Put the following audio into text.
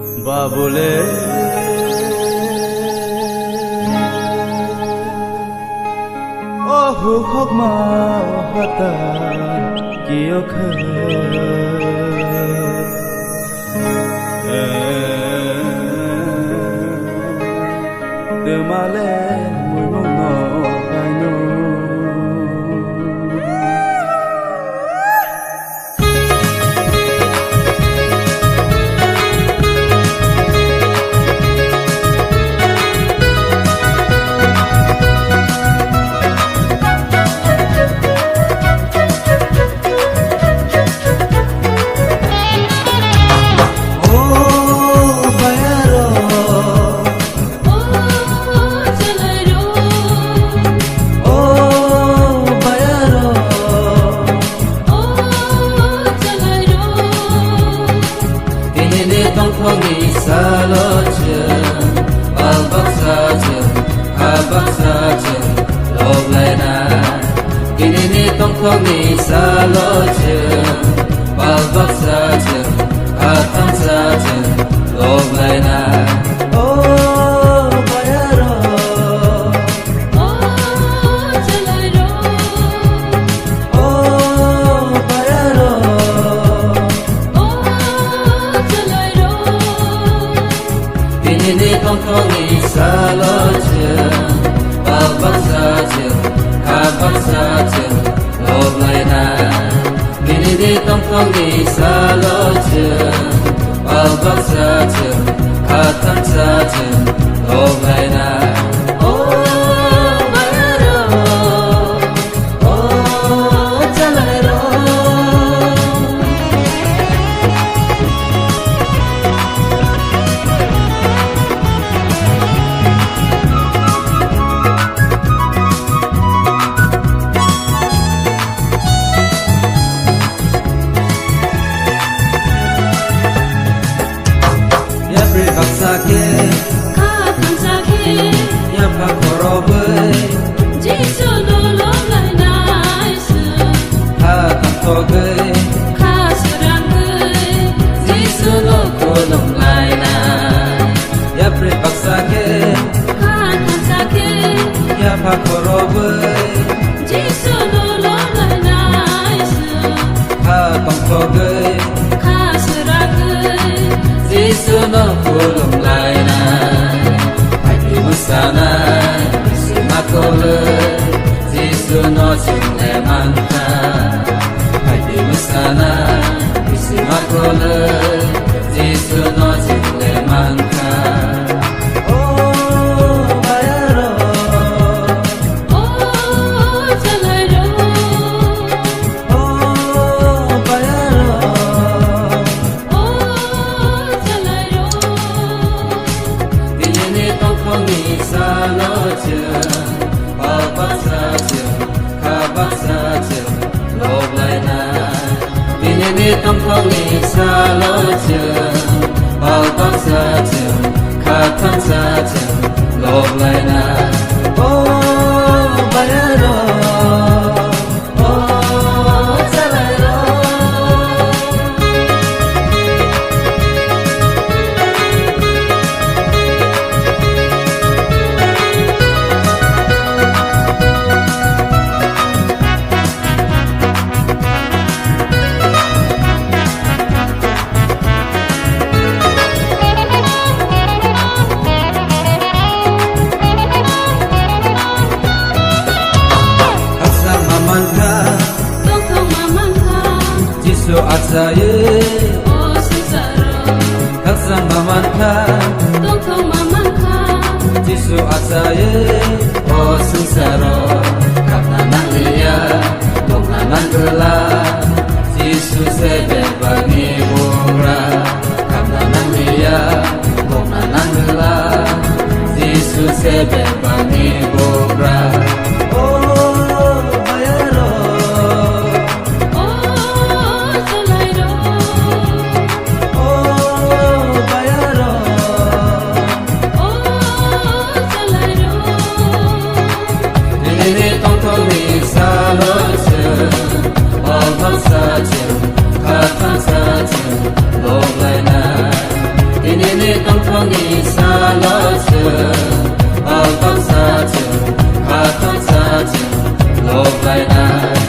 Babule Oh hok ma hata kiyok de male muy no año Không đi xa lối trường bao bóc xa trường thăm xa trường lộn lại na bayaro chalaro bayaro chalaro ini không đi xa lối trường bao bóc xa trường bóc xa trường lộn lại na kini đi không đi xa lối trường bao bóc xa trường thăm xa trường lộn lại na không đi xa lối trường bao bóc xa trường thăm xa trường lộn lại na bayaro chalaro Azaye oh sensaro Haksan mamanka Tongkong mamanka Jisu azaye oh sensaro Kapnanan liya Tongnanan gela Jisu sebe bagi bungra Kapnanan liya Tongnanan gela Jisu sebe bagi bungra Ini lộp lại đàn